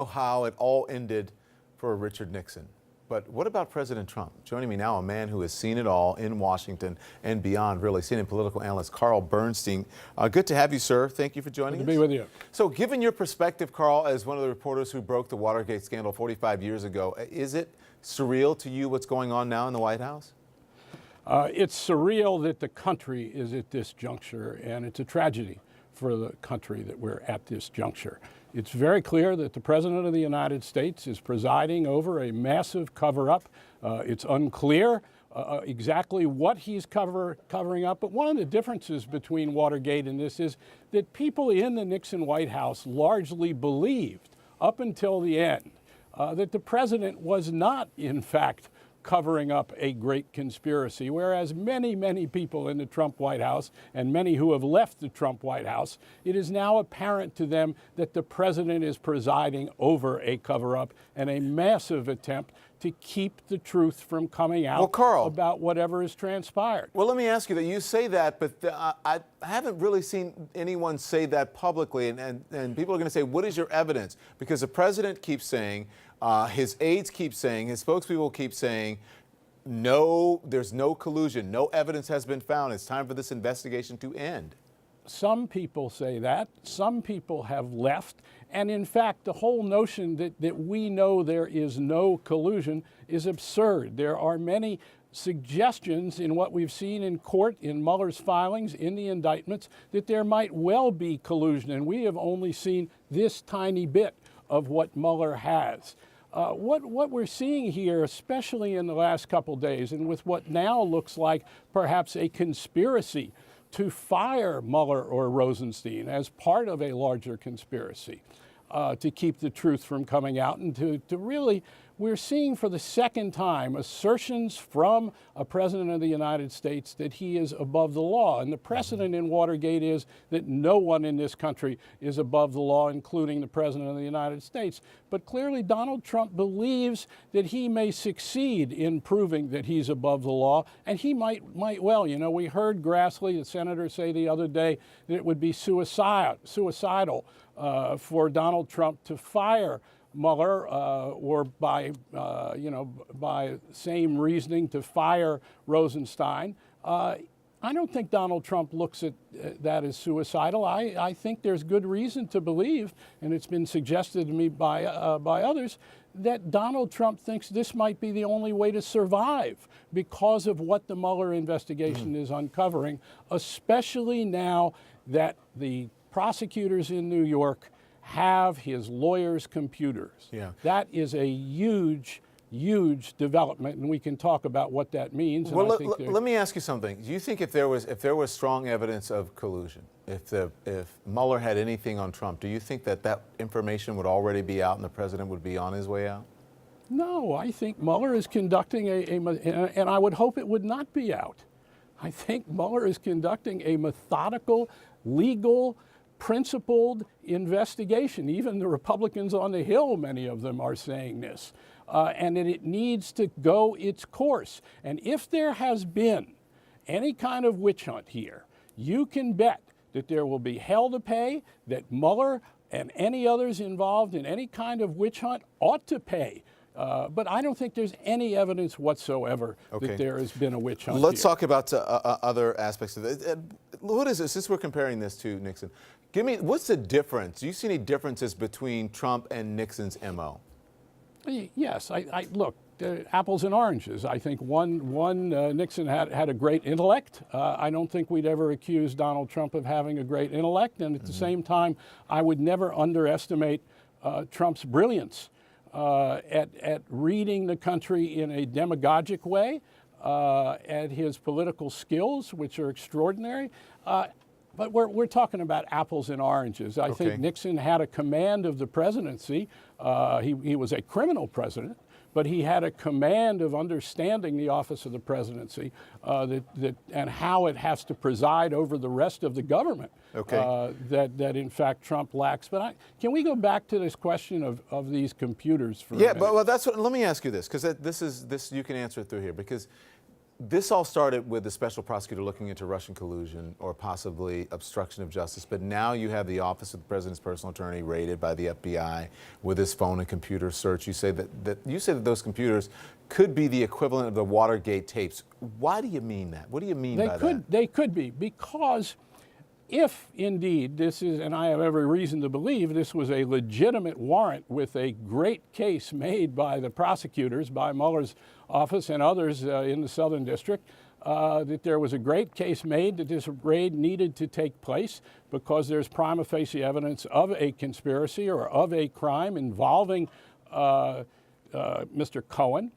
how it all ended for Richard Nixon. But what about President Trump? Joining me now, a man who has seen it all in Washington and beyond, really, senior political analyst Carl Bernstein. Good to have you, sir. Thank you for joining us. Good to be with you. So given your perspective, Carl, as one of the reporters who broke the Watergate scandal 45 years ago, is it surreal to you what's going on now in the White House? It's surreal that the country is at this juncture, and it's a tragedy for the country that we're at this juncture. It's very clear that the President of the United States is presiding over a massive cover-up. It's unclear exactly what he's covering up, but one of the differences between Watergate and this is that people in the Nixon White House largely believed, up until the end, that the President was not, in fact, covering up a great conspiracy, whereas many people in the Trump White House and many who have left the Trump White House, it is now apparent to them that the president is presiding over a cover-up and a massive attempt to keep the truth from coming out about whatever has transpired. Well, let me ask you that. You say that, but I haven't really seen anyone say that publicly, and people are going to say, what is your evidence? Because the president keeps saying, his aides keep saying, his spokespeople keep saying, no, there's no collusion, no evidence has been found. It's time for this investigation to end. Some people say that. Some people have left. And in fact, the whole notion that we know there is no collusion is absurd. There are many suggestions in what we've seen in court, in Mueller's filings, in the indictments, that there might well be collusion. And we have only seen this tiny bit of what Mueller has. What we're seeing here, especially in the last couple days, and with what now looks like perhaps a conspiracy to fire Mueller or Rosenstein as part of a larger conspiracy to keep the truth from coming out, and to really, we're seeing for the second time assertions from a president of the United States that he is above the law. And the precedent in Watergate is that no one in this country is above the law, including the president of the United States. But clearly Donald Trump believes that he may succeed in proving that he's above the law, and he might well. You know, we heard Grassley, the senator, say the other day that it would be suicidal for Donald Trump to fire Mueller or by same reasoning to fire Rosenstein. I don't think Donald Trump looks at that as suicidal. I think there's good reason to believe, and it's been suggested to me by others, that Donald Trump thinks this might be the only way to survive because of what the Mueller investigation is uncovering, especially now that the prosecutors in New York have his lawyers' computers. Yeah. That is a huge development, and we can talk about what that means. Well, let me ask you something. Do you think if there was strong evidence of collusion, if Mueller had anything on Trump, do you think that information would already be out and the president would be on his way out? No, I think Mueller is conducting and I would hope it would not be out. I think Mueller is conducting a methodical, legal, principled investigation. Even the Republicans on the Hill, many of them are saying this, and that it needs to go its course. And if there has been any kind of witch hunt here, you can bet that there will be hell to pay, that Mueller and any others involved in any kind of witch hunt ought to pay. But I don't think there's any evidence whatsoever that there has been a witch hunt. Let's talk about other aspects of it. What is this? Since we're comparing this to Nixon, what's the difference? Do you see any differences between Trump and Nixon's MO? Yes, look, apples and oranges. I think Nixon had a great intellect. I don't think we'd ever accuse Donald Trump of having a great intellect, and at the same time, I would never underestimate Trump's brilliance at reading the country in a demagogic way, at his political skills, which are extraordinary. But we're talking about apples and oranges. I think Nixon had a command of the presidency. He was a criminal president, but he had a command of understanding the office of the presidency and how it has to preside over the rest of the government that in fact Trump lacks. But can we go back to this question of these computers for a minute? But that's what. Let me ask you this, because this you can answer it through here, because This all started with the special prosecutor looking into Russian collusion or possibly obstruction of justice, but now you have the office of the president's personal attorney raided by the FBI with his phone and computer search. You say that those computers could be the equivalent of the Watergate tapes. Why do you mean that? What do you mean by that? They could be, because if indeed this is, and I have every reason to believe this was a legitimate warrant with a great case made by the prosecutors, by Mueller's office and others in the Southern District, that there was a great case made that this raid needed to take place because there's prima facie evidence of a conspiracy or of a crime involving Mr. Cohen,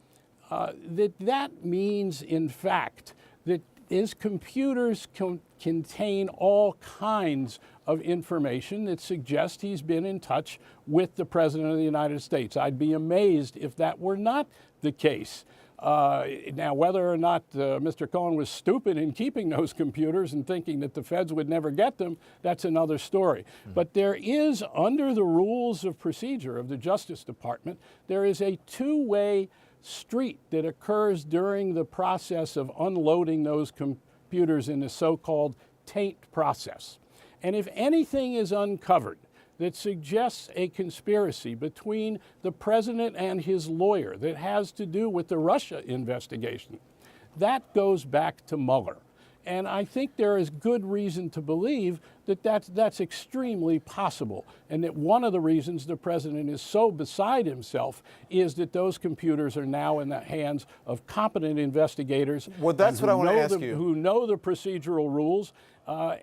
that means, in fact, that his computers contain all kinds of information that suggests he's been in touch with the President of the United States. I'd be amazed if that were not the case. Now, whether or not Mr. Cohen was stupid in keeping those computers and thinking that the feds would never get them, that's another story. But there is, under the rules of procedure of the Justice Department, there is a two-way street that occurs during the process of unloading those computers in the so-called taint process. And if anything is uncovered that suggests a conspiracy between the president and his lawyer that has to do with the Russia investigation, that goes back to Mueller. And I think there is good reason to believe that that's extremely possible, and that one of the reasons the president is so beside himself is that those computers are now in the hands of competent investigators. Well, that's what I want to ask you. Who know the procedural rules.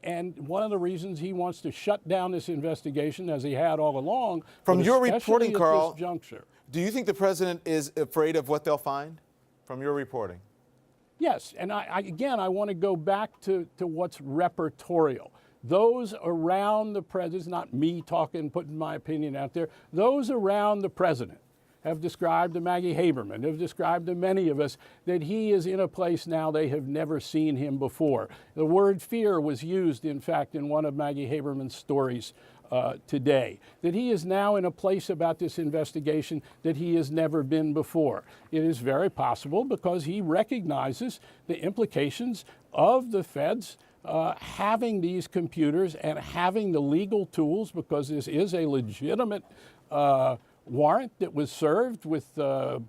And one of the reasons he wants to shut down this investigation, as he had all along, from your reporting, Carl, at this juncture. Do you think the president is afraid of what they'll find from your reporting? Yes, and again, I want to go back to what's repertorial. Those around the president, not me talking, putting my opinion out there, those around the president have described to Maggie Haberman, have described to many of us that he is in a place now they have never seen him before. The word fear was used, in fact, in one of Maggie Haberman's stories today, that he is now in a place about this investigation that he has never been before. It is very possible because he recognizes the implications of the feds having these computers and having the legal tools, because this is a legitimate warrant that was served with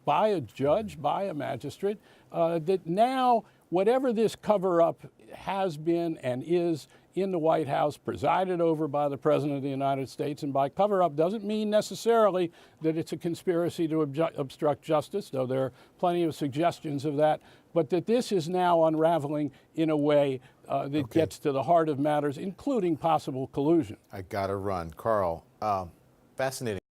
by a judge, by a magistrate, that now whatever this cover-up has been and is in the White House, presided over by the President of the United States, and by cover-up doesn't mean necessarily that it's a conspiracy to obstruct justice, though there are plenty of suggestions of that, but that this is now unraveling in a way that gets to the heart of matters, including possible collusion. I gotta run. Carl, fascinating.